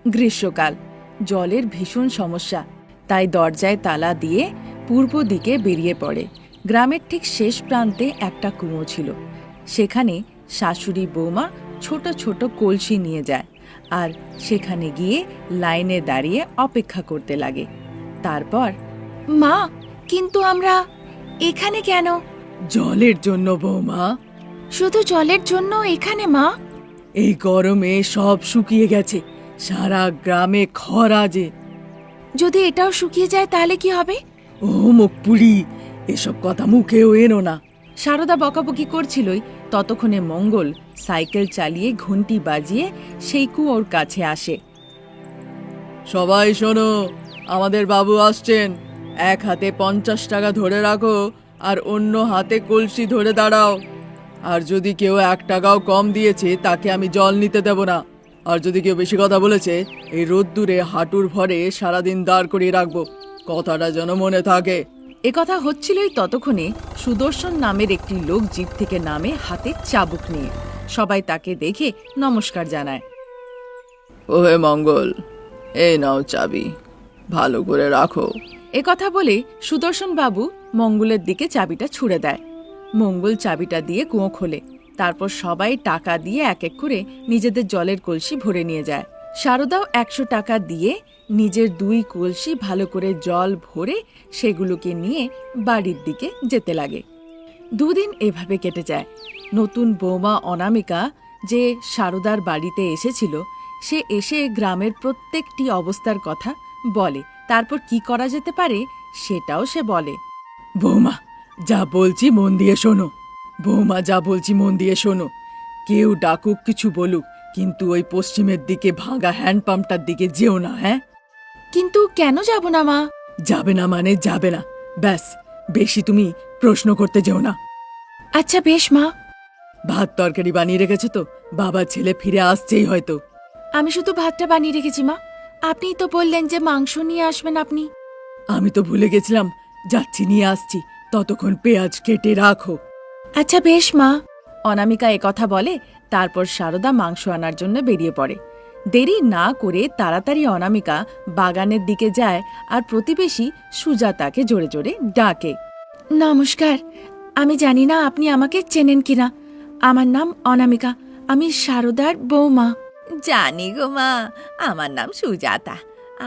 গ্রীষ্মকাল, জলের ভীষণ সমস্যা, তাই দরজায় তালা দিয়ে পূর্ব দিকে বেরিয়ে পড়ে। গ্রামের ঠিক শেষ প্রান্তে একটা কুয়ো ছিল। সেখানে শাশুড়ি বৌমা ছোট ছোট কলসি নিয়ে যায় আর সেখানে গিয়ে লাইনে দাঁড়িয়ে অপেক্ষা করতে লাগে। তারপর, মা, কিন্তু আমরা এখানে কেন? জলের জন্য বৌমা। শুধু জলের জন্য এখানে মা? এই গরমে সব শুকিয়ে গেছে, সারা গ্রামে খরা যে। যদি এটাও শুকিয়ে যায় তাহলে কি হবে? ও মুখপুরি, এসব কথা মুখেও এনো না। সারদা বকাবকি করছিলই, ততক্ষণে মঙ্গল সাইকেল চালিয়ে ঘন্টি বাজিয়ে সেই কুয়োর কাছে আসে। সবাই শোনো, আমাদের বাবু আসছেন। এক হাতে 50 টাকা ধরে রাখো আর অন্য হাতে কলসি ধরে দাঁড়াও। আর যদি কেউ 1 টাকাও কম দিয়েছে তাকে আমি জল নিতে দেব না। আর যদি কেউ বেশি কথা বলেছে, এই রোদ্দুরে হাঁটুর ভরে সারাদিন দাঁড় করিয়ে রাখবো। কথাটা যেন মনে থাকে। এ কথা হচ্ছিলই ততক্ষণে সুদর্শন নামের একটি লোক জিপ থেকে নামে হাতে চাবুক নিয়ে। সবাই তাকে দেখে নমস্কার জানায়। ওহে মঙ্গল, এই নাও চাবি, ভালো করে রাখো। এ কথা বলে সুদর্শন বাবু মঙ্গলের দিকে চাবিটা ছুঁড়ে দেয়। মঙ্গল চাবিটা দিয়ে কুয়ো খোলে। তারপর সবাই টাকা দিয়ে এক এক করে নিজেদের জলের কলসি ভরে নিয়ে যায়। সারদাও 100 টাকা দিয়ে নিজের 2 কলসি ভালো করে জল ভরে সেগুলোকে নিয়ে বাড়ির দিকে যেতে লাগে। 2 দিন এভাবে কেটে যায়। নতুন বৌমা অনামিকা যে সারদার বাড়িতে এসেছিল, সে এসে গ্রামের প্রত্যেকটি অবস্থার কথা বলে। তারপর কি করা যেতে পারে সেটাও সে বলে। বৌমা, যা বলছি মন দিয়ে শোনো। বৌমা, যা বলছি মন দিয়ে শোনো। কেউ ডাকুক, কিছু বলুক, কিন্তু ওই পশ্চিমের দিকে ভাঙা হ্যান্ডপাম্পটার দিকে যেও না। হ্যাঁ? কিন্তু কেন যাব না মা? যাবে না মানে যাবে না, ব্যাস। বেশি তুমি প্রশ্ন করতে যেও না। আচ্ছা বেশ মা। ভাত তরকারি বানিয়ে রেখেছো তো? বাবা ছেলে ফিরে আসছেই হয়তো। আমি শুধু ভাতটা বানিয়ে রেখেছি মা। আপনিই তো বললেন যে মাংস নিয়ে আসবেন আপনি। আমি তো ভুলে গেছিলাম, যাচ্ছি, নিয়ে আসছি। ততক্ষণ পেঁয়াজ কেটে রাখো। আচ্ছা বেশ মা। অনামিকা কথা বলে। তারপর সারদা মাংস আনার জন্য বেরিয়ে পড়ে। দেরি না করে তাড়াতাড়ি অনামিকা বাগানের দিকে যায় আর প্রতিবেশী সুজাতাকে জোরে জোরে ডাকে। নমস্কার, আমি জানি না আপনি আমাকে চেনেন কিনা। আমার নাম অনামিকা, আমি সারদার বৌমা। জানি গো মা, আমার নাম সুজাতা,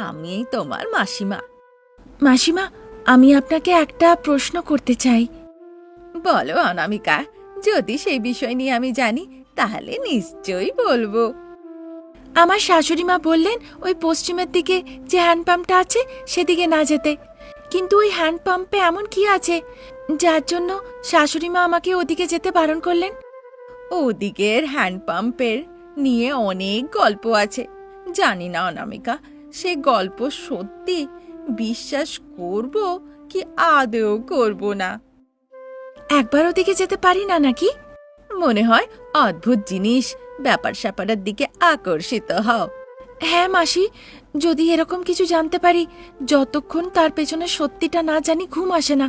আমি তোমার মাসিমা। মাসিমা, আমি আপনাকে একটা প্রশ্ন করতে চাই। বলো অনামিকা, যদি সেই বিষয় নিয়ে আমি জানি তাহলে নিশ্চয়ই বলবো। আমার শাশুড়ি মা বললেন ওই পশ্চিমের দিকে যে হ্যান্ডপাম্পটা আছে সেদিকে না যেতে। কিন্তু ওই হ্যান্ডপাম্পে এমন কি আছে যার জন্য শাশুড়ি মা আমাকে ওদিকে যেতে বারণ করলেন? ওদিকের হ্যান্ডপাম্পের নিয়ে অনেক গল্প আছে। জানি না অনামিকা, সে গল্প সত্যি বিশ্বাস করব কি আদৌ করব না। একবার ওদিকে যেতে পারি না নাকি? মনে হয় অদ্ভুত জিনিস, ব্যাপার স্যাপারের দিকে আকর্ষিত হও। হ্যাঁ মাসি, যদি এরকম কিছু জানতে পারি, যতক্ষণ তার পেছনে সত্যিটা না জানি ঘুম আসে না।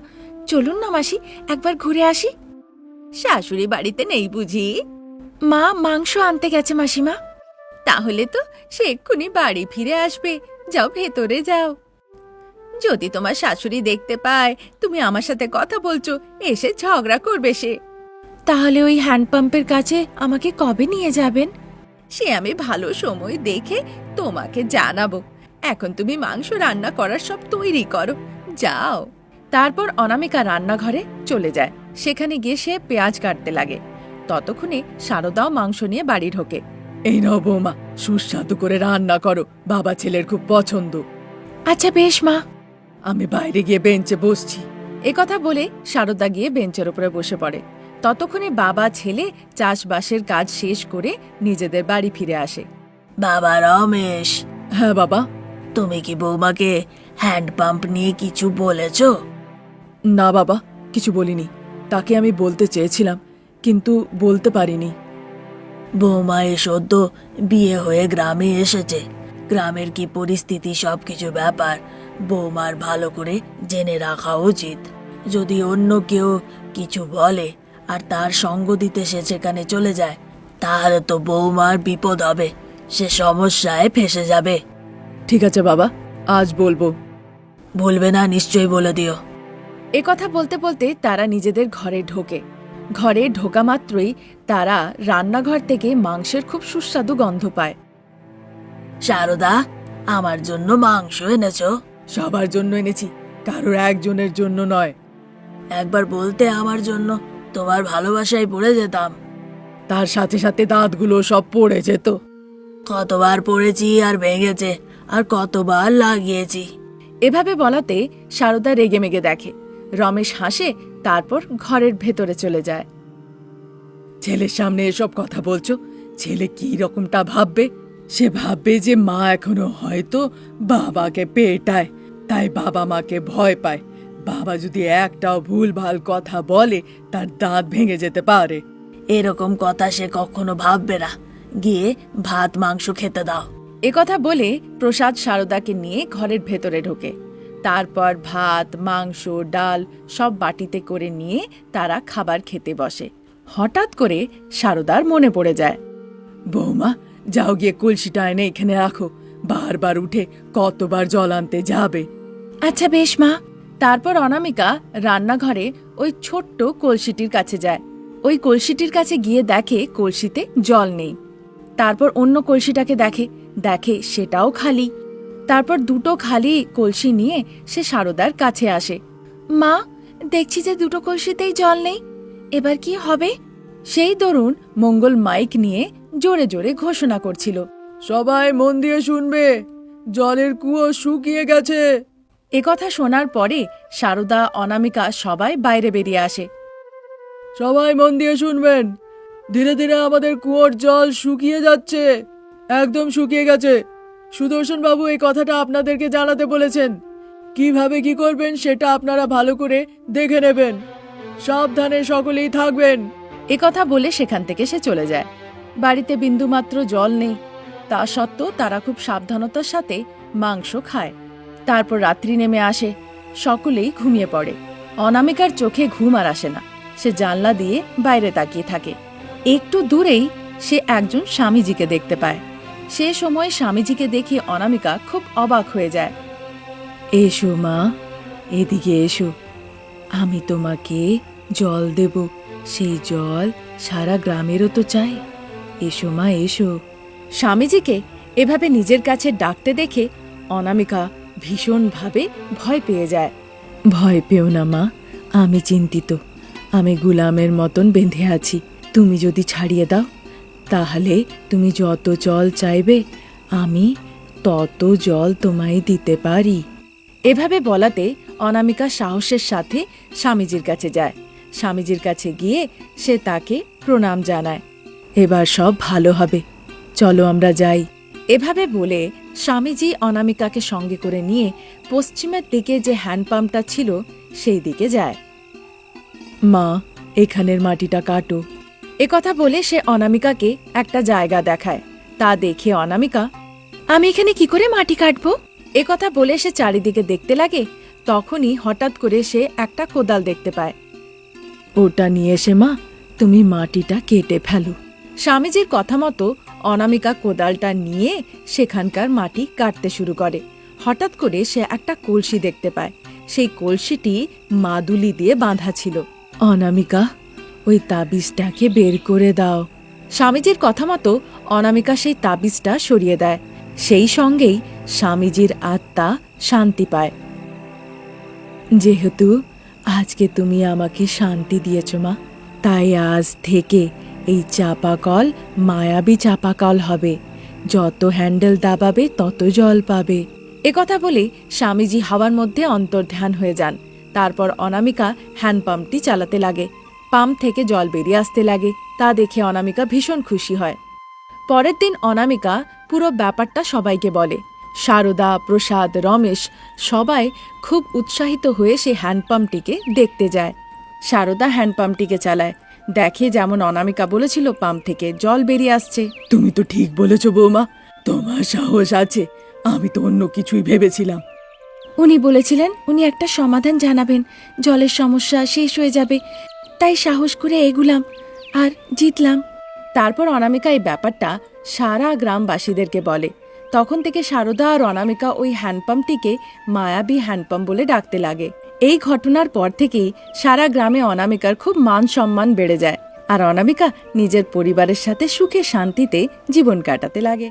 চলুন না মাসি, একবার ঘুরে আসি। শাশুড়ি বাড়িতে নেই বুঝি? মা মাংস আনতে গেছে মাসিমা। তাহলে তো সে এক্ষুনি বাড়ি ফিরে আসবে। যাও, ভেতরে যাও। যদি তোমার শাশুড়ি দেখতে পায় তুমি আমার সাথে কথা বলছো, এসে ঝগড়া করবে সে। তাহলে ওই হ্যান্ডপাম্পের কাছে আমাকে কবে নিয়ে যাবেন? সে আমি ভালো সময় দেখে তোমাকে জানাবো। এখন তুমি মাংস রান্না করার সব তৈরি করো, যাও। তারপর অনামিকা রান্নাঘরে চলে যায়। সেখানে গিয়ে সে পেঁয়াজ কাটতে লাগে। ততক্ষণে সারদাও মাংস নিয়ে বাড়ি ঢোকে। এই নাও বৌমা, সুস্বাদু করে রান্না করো, বাবা ছেলের খুব পছন্দ। আচ্ছা বেশ মা। আমি বাইরে গিয়ে বেঞ্চে বসছি। কথা বলে সারদা গিয়ে বেঞ্চের উপরে বসে পড়ে। ততক্ষণে বাবা ছেলে চাষবাসের কাজ শেষ করে নিজেদের বাড়ি ফিরে আসে। বাবা রমেশ, হ্যাঁ বাবা। তুমি কি বৌমাকে হ্যান্ডপাম্প নিয়ে কিছু বলেছ? না বাবা, কিছু বলিনি। তাকে আমি বলতে চেয়েছিলাম, কিন্তু বলতে পারিনি। বৌমা সদ্য বিয়ে হয়ে গ্রামে এসেছে। গ্রামের কি পরিস্থিতি সবকিছু ব্যাপার বৌমার ভালো করে জেনে রাখা উচিত। যদি অন্য কেউ কিছু বলে আর তার সঙ্গ দিতে সে সেখানে চলে যায়, তাহলে তো বৌমার বিপদ হবে। সে সমস্যায় ফেঁসে যাবে। ঠিক আছে বাবা, আজ বলবো। ভুলবে না, নিশ্চয়ই বলে দিও। এ কথা বলতে বলতে তারা নিজেদের ঘরে ঢোকে। ঘরে ঢোকা মাত্রই তারা রান্নাঘর থেকে মাংসের খুব সুস্বাদু গন্ধ পায়। শারদা, আমার জন্য মাংস এনেছো? সবার জন্য এনেছি, কারোর একজনের জন্য নয়। একবার বলতে আমার জন্য তোমার ভালোবাসায় পড়ে যেতাম। তার সাথে সাথে দাঁতগুলো সব পড়ে যেত। কতবার পড়েছি আর ভেঙেছে, আর কতবার লাগিয়েছি। এভাবে বলাতে সারদা রেগে মেগে দেখে। রমেশ হাসে, তারপর ঘরের ভেতরে চলে যায়। ছেলের সামনে এসব কথা বলছো? ছেলে কি রকমটা ভাববে? সে ভাববে যে মা এখনো হয়তো বাবাকে পেটায়, তাই বাবা মাকে ভয় পায়। বাবা যদি একটাও ভুলভাল কথা বলে তার দাঁত ভেঙে যেতে পারে। এরকম কথা সে কখনো ভাববে না। গিয়ে ভাত মাংস খেতে দাও। একথা বলে প্রসাদ সারদাকে নিয়ে ঘরের ভেতরে ঢোকে। তারপর ভাত, মাংস, ডাল সব বাটিতে করে নিয়ে তারা খাবার খেতে বসে। হঠাৎ করে সারদার মনে পড়ে যায়, বৌমা, যাও গিয়ে কলসিটা এনে এখানে রাখো। বারবার উঠে কতবার জল আনতে যাবে। আচ্ছা বেশ মা। তারপর অনামিকা রান্নাঘরে ওই ছোট্ট কলসিটির কাছে যায়। ওই কলসিটির কাছে গিয়ে দেখে কলসিতে জল নেই। তারপর অন্য কলসিটাকে দেখে, দেখে সেটাও খালি। তারপর দুটো খালি কলসি নিয়ে সে সারদার কাছে আসে। মা, দেখছি যে দুটো কলসিতেই জল নেই, এবার কি হবে? সেই দরুন মঙ্গল মাইক নিয়ে জোরে জোরে ঘোষণা করছিল, সবাই মন দিয়ে শুনবে, জলের কুয়ো শুকিয়ে গেছে। একথা শোনার পরে সারদা, অনামিকা সবাই বাইরে বেরিয়ে আসে। সবাই মন দিয়ে শুনবেন, ধীরে ধীরে আমাদের কুয়োর জল শুকিয়ে যাচ্ছে, একদম শুকিয়ে গেছে। সুদর্শন বাবু এই কথাটা আপনাদেরকে জানাতে বলেছেন। কিভাবে কি করবেন সেটা আপনারা ভালো করে দেখে নেবেন। সাবধানে সকলেই থাকবেন। একথা বলে সেখান থেকে সে চলে যায়। বাড়িতে বিন্দুমাত্র জল নেই, তা সত্ত্বেও তারা খুব সাবধানতার সাথে মাংস খায়। তারপর রাত্রি নেমে আসে, সকলেই ঘুমিয়ে পড়ে। অনামিকার চোখে ঘুম আর আসে না। সে জানলা দিয়ে বাইরে তাকিয়ে থাকে। একটু দূরেই সে একজন স্বামীজিকে দেখতে পায়। সে সময় স্বামীজিকে দেখে অনামিকা খুব অবাক হয়ে যায়। এসো মা, এদিকে এসো, আমি তোমাকে জল দেব। সেই জল সারা গ্রামেরও তো চাই। এসো মা, এসো। স্বামীজিকে এভাবে নিজের কাছে ডাকতে দেখে অনামিকা ভীষণভাবে ভয় পেয়ে যায়। ভয় পেও না মা, আমি চিন্তিত। আমি গুলামের মতন বেঁধে আছি। তুমি যদি ছাড়িয়ে দাও, তাহলে তুমি যত জল চাইবে আমি তত জল তোমায় দিতে পারি। এভাবে বলাতে অনামিকা সাহসের সাথে স্বামীজির কাছে যায়। স্বামীজির কাছে গিয়ে সে তাকে প্রণাম জানায়। এবার সব ভালো হবে, চলো আমরা যাই। এভাবে বলে স্বামীজি অনামিকাকে সঙ্গে করে নিয়ে পশ্চিমের দিকে যে হ্যান্ডপাম্পটা ছিল সেই দিকে যায়। মা, এখানের মাটিটা কাটো। একথা বলে সে অনামিকাকে একটা জায়গা দেখায়। তা দেখে অনামিকা, আমি এখানে কি করে মাটি কাটবো? একথা বলে সে চারিদিকে দেখতে লাগে। তখনই হঠাৎ করে সে একটা কোদাল দেখতে পায়। ওটা নিয়ে এসে মা তুমি মাটিটা কেটে ফেলো। স্বামীজির কথা মতো অনামিকা কোদালটা নিয়ে সেখানকার মাটি কাটতে শুরু করে। হঠাৎ করে সে একটা কলসি দেখতে পায়। সেই কলসিটি মাদুলি দিয়ে বাঁধা ছিল। অনামিকা, ওই তাবিজটাকে বের করে দাও। স্বামীজির কথা মতো অনামিকা সেই তাবিজটা সরিয়ে দেয়। সেই সঙ্গেই স্বামীজির আত্মা শান্তি পায়। যেহেতু আজকে তুমি আমাকে শান্তি দিয়েছ মা, তাই আজ থেকে এই চাপাকল মায়াবী চাপাকল হবে। যত হ্যান্ডেল দাবাবে তত জল পাবে। একথা বলে স্বামীজি হাওয়ার মধ্যে অন্তর্ধান হয়ে যান। তারপর অনামিকা হ্যান্ডপাম্পটি চালাতে লাগে। পাম্প থেকে জল বেরিয়ে আসতে লাগে। তা দেখে অনামিকা ভীষণ খুশি হয়। পরের দিন অনামিকা পুরো ব্যাপারটা সবাইকে বলে। সারদা, প্রসাদ, রমেশ সবাই খুব উৎসাহিত হয়ে সে হ্যান্ডপাম্পটিকে দেখতে যায়। সারদা হ্যান্ডপাম্পটিকে চালায়, দেখে যেমন অনামিকা বলেছিল পাম্প থেকে জল বেরিয়ে আসছে। তুমি তো ঠিক বলেছ বৌমা, তোমার সাহস আছে। আমি তো অন্য কিছুই ভেবেছিলাম। উনি বলেছিলেন উনি একটা সমাধান জানাবেন, জলের সমস্যা শেষ হয়ে যাবে, তাই সাহস করে এগুলাম আর জিতলাম। তারপর অনামিকা এই ব্যাপারটা সারা গ্রামবাসীদেরকে বলে। তখন থেকে সারদা আর অনামিকা ওই হ্যান্ডপাম্পটিকে মায়াবী হ্যান্ডপাম্প বলে ডাকতে লাগে। এই ঘটনার পর থেকেই সারা গ্রামে অনামিকার খুব মান সম্মান বেড়ে যায়, আর অনামিকা নিজের পরিবারের সাথে সুখে শান্তিতে জীবন কাটাতে লাগে।